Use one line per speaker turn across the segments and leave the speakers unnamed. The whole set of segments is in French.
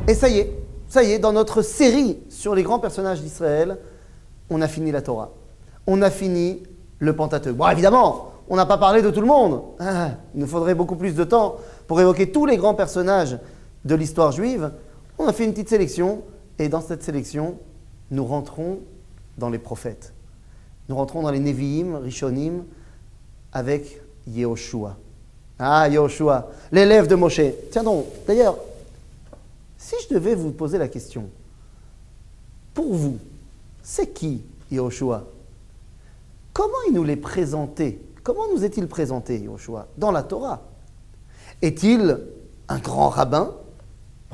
Et ça y est, dans notre série sur les grands personnages d'Israël, on a fini la Torah. On a fini le Pentateuque. Bon, évidemment, on n'a pas parlé de tout le monde. Il nous faudrait beaucoup plus de temps pour évoquer tous les grands personnages de l'histoire juive. On a fait une petite sélection, et dans cette sélection, nous rentrons dans les prophètes. Nous rentrons dans les Nevi'im, Rishonim, avec Yehoshua. Ah, Yehoshua, l'élève de Moshe. Tiens donc, d'ailleurs, si je devais vous poser la question, pour vous, c'est qui Yehoshua? Comment il nous l'est présenté? Comment nous est-il présenté, Yehoshua, dans la Torah? Est-il un grand rabbin?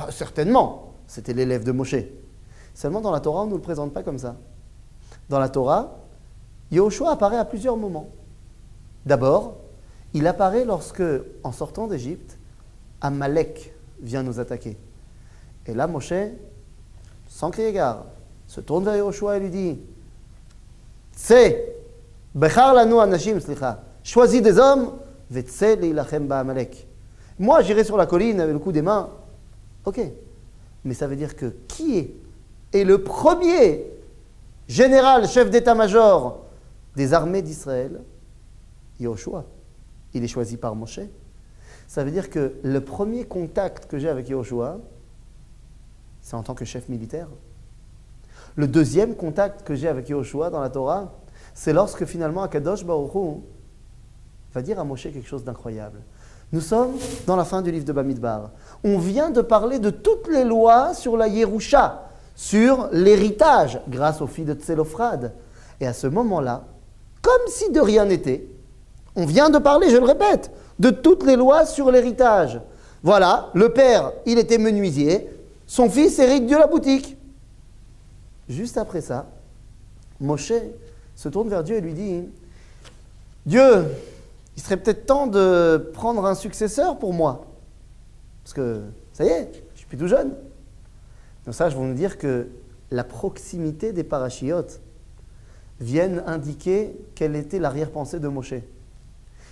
Certainement, c'était l'élève de Moshe. Seulement dans la Torah, on ne nous le présente pas comme ça. Dans la Torah, Yehoshua apparaît à plusieurs moments. D'abord, il apparaît lorsque, en sortant d'Égypte, Amalek vient nous attaquer. Et là, Moshe, sans crier gare, se tourne vers Yehoshua et lui dit « Tsé, bechar lanu anashim, slicha, choisis des hommes, vetsé leilachem ba'Amalek. » Moi, j'irai sur la colline avec le coup des mains. Ok, mais ça veut dire que qui est le premier général, chef d'état-major des armées d'Israël? Yehoshua. Il est choisi par Moshe. Ça veut dire que le premier contact que j'ai avec Yehoshua, c'est en tant que chef militaire. Le deuxième contact que j'ai avec Yehoshua dans la Torah, c'est lorsque finalement Akadosh Baruch Hu va dire à Moshe quelque chose d'incroyable. Nous sommes dans la fin du livre de Bamidbar. On vient de parler de toutes les lois sur la Yerusha, sur l'héritage, grâce aux filles de Tselophrad. Et à ce moment-là, comme si de rien n'était, on vient de parler, je le répète, de toutes les lois sur l'héritage. Voilà, le père, il était menuisier, son fils hérite de la boutique. Juste après ça, Moshe se tourne vers Dieu et lui dit « Dieu, il serait peut-être temps de prendre un successeur pour moi. Parce que, ça y est, je suis plus tout jeune. » Donc ça, je vais vous dire que la proximité des parachiotes viennent indiquer quelle était l'arrière-pensée de Moshe.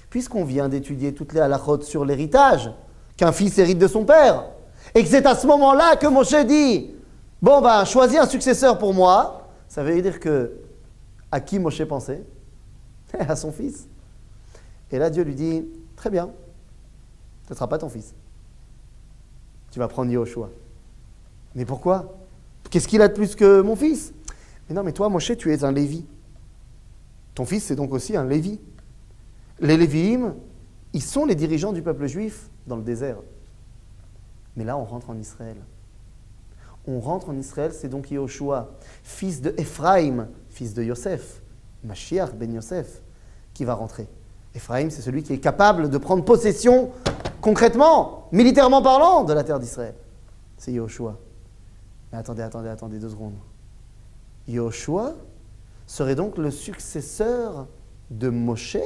Puisqu'on vient d'étudier toutes les halachot sur l'héritage, qu'un fils hérite de son père, et que c'est à ce moment-là que Moshe dit « Bon, ben, choisis un successeur pour moi », ça veut dire que, à qui Moshe pensait? À son fils. Et là, Dieu lui dit « Très bien, ce ne sera pas ton fils. Tu vas prendre Yehoshua. » Mais pourquoi? Qu'est-ce qu'il a de plus que mon fils? Mais non, mais toi, Moshe, tu es un Lévi. Ton fils, c'est donc aussi un Lévi. Les Lévi'im, ils sont les dirigeants du peuple juif dans le désert. Mais là, on rentre en Israël. On rentre en Israël, c'est donc Yehoshua, fils de Ephraïm, fils de Yosef, Mashiach ben Yosef, qui va rentrer. Ephraïm, c'est celui qui est capable de prendre possession, concrètement, militairement parlant, de la terre d'Israël. C'est Yehoshua. Mais attendez 2 secondes. Yehoshua serait donc le successeur de Moshe?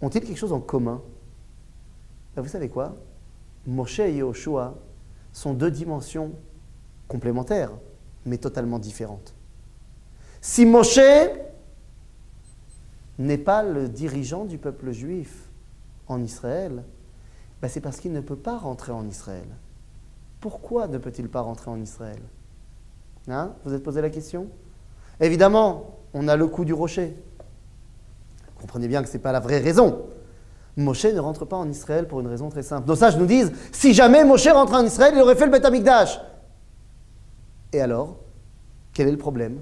Ont-ils quelque chose en commun? Ben, vous savez quoi? Moshe et Yehoshua sont 2 dimensions complémentaires, mais totalement différentes. Si Moshe n'est pas le dirigeant du peuple juif en Israël, ben c'est parce qu'il ne peut pas rentrer en Israël. Pourquoi ne peut-il pas rentrer en Israël? Hein? Vous vous êtes posé la question? Évidemment, on a le coup du rocher. Comprenez bien que ce n'est pas la vraie raison. Moshe ne rentre pas en Israël pour une raison très simple. Nos sages nous disent, si jamais Moshe rentrait en Israël, il aurait fait le Beth Amikdash. Et alors, quel est le problème?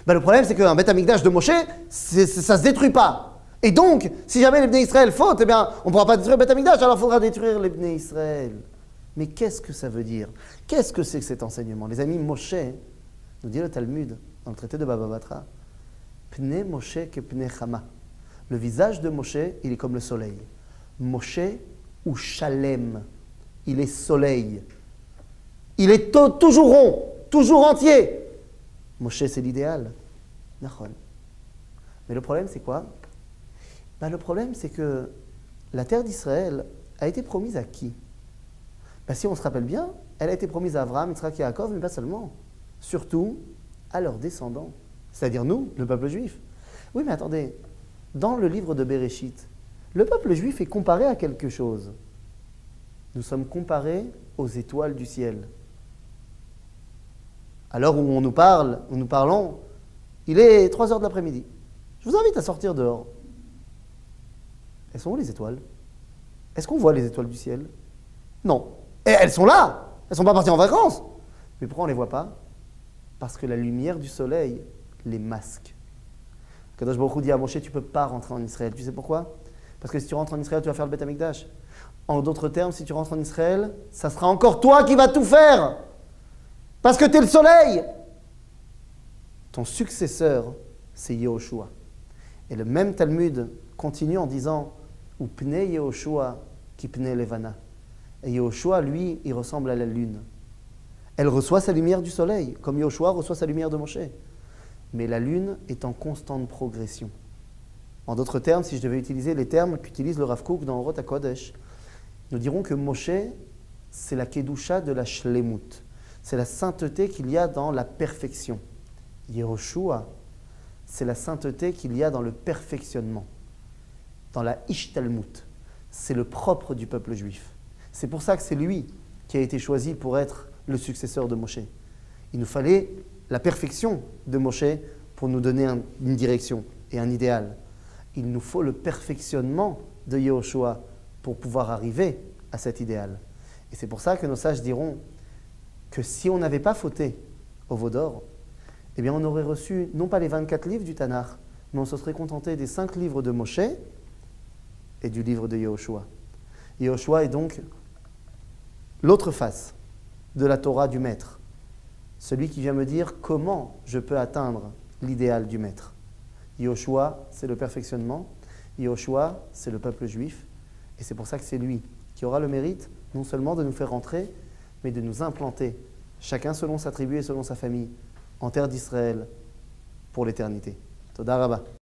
Ben, le problème, c'est qu'un Beth Amikdash de Moshe, ça ne se détruit pas. Et donc, si jamais les Bnei Israël fautent, eh bien, on ne pourra pas détruire le Beth Amikdash, alors il faudra détruire les Bnei Israël. Mais qu'est-ce que ça veut dire? Qu'est-ce que c'est que cet enseignement? Les amis, Moshe, nous dit le Talmud, dans le traité de Baba Batra, Pnei Moshe ke pnei Chama. Le visage de Moshe, il est comme le soleil. Moshe ou Shalem, il est soleil. Il est toujours rond, toujours entier. Moshe, c'est l'idéal. Nachon. Mais le problème, c'est quoi? Ben, le problème, c'est que la terre d'Israël a été promise à qui? Ben, si on se rappelle bien, elle a été promise à Abraham, Yitzhak et Yaakov, mais pas seulement. Surtout à leurs descendants. C'est-à-dire nous, le peuple juif. Oui, mais attendez, dans le livre de Béréchit, le peuple juif est comparé à quelque chose. nous sommes comparés aux étoiles du ciel. À l'heure où nous parlons, il est 3 heures de l'après-midi. Je vous invite à sortir dehors. Elles sont où les étoiles? Est-ce qu'on voit les étoiles du ciel? Non. Et elles sont là. Elles ne sont pas parties en vacances. Mais pourquoi on ne les voit pas? Parce que la lumière du soleil les masque. Kadosh Baruch Hu dit à Moshe, tu ne peux pas rentrer en Israël. Tu sais pourquoi? Parce que si tu rentres en Israël, tu vas faire le Beth Amikdash. En d'autres termes, si tu rentres en Israël, ça sera encore toi qui vas tout faire. Parce que tu es le soleil. Ton successeur, c'est Yehoshua. Et le même Talmud continue en disant ou pnei Yehoshua qui pnei Levana. Et Yehoshua, lui, il ressemble à la lune. Elle reçoit sa lumière du soleil, comme Yehoshua reçoit sa lumière de Moshe. Mais la lune est en constante progression. En d'autres termes, si je devais utiliser les termes qu'utilise le Rav Kook dans Orot HaKodesh, nous dirons que Moshe, c'est la Kedusha de la Shlemut. C'est la sainteté qu'il y a dans la perfection. Yehoshua, c'est la sainteté qu'il y a dans le perfectionnement, dans la Ishtalmut. C'est le propre du peuple juif. C'est pour ça que c'est lui qui a été choisi pour être le successeur de Moshe. Il nous fallait la perfection de Moshe pour nous donner une direction et un idéal. Il nous faut le perfectionnement de Yehoshua pour pouvoir arriver à cet idéal. Et c'est pour ça que nos sages diront que si on n'avait pas fauté au veau d'or, eh bien on aurait reçu non pas les 24 livres du Tanakh, mais on se serait contenté des 5 livres de Moshe et du livre de Yehoshua. Yehoshua est donc l'autre face de la Torah du Maître, celui qui vient me dire comment je peux atteindre l'idéal du Maître. Yehoshua, c'est le perfectionnement. Yehoshua, c'est le peuple juif. Et c'est pour ça que c'est lui qui aura le mérite non seulement de nous faire rentrer, mais de nous implanter, chacun selon sa tribu et selon sa famille, en terre d'Israël pour l'éternité. Toda Rabba.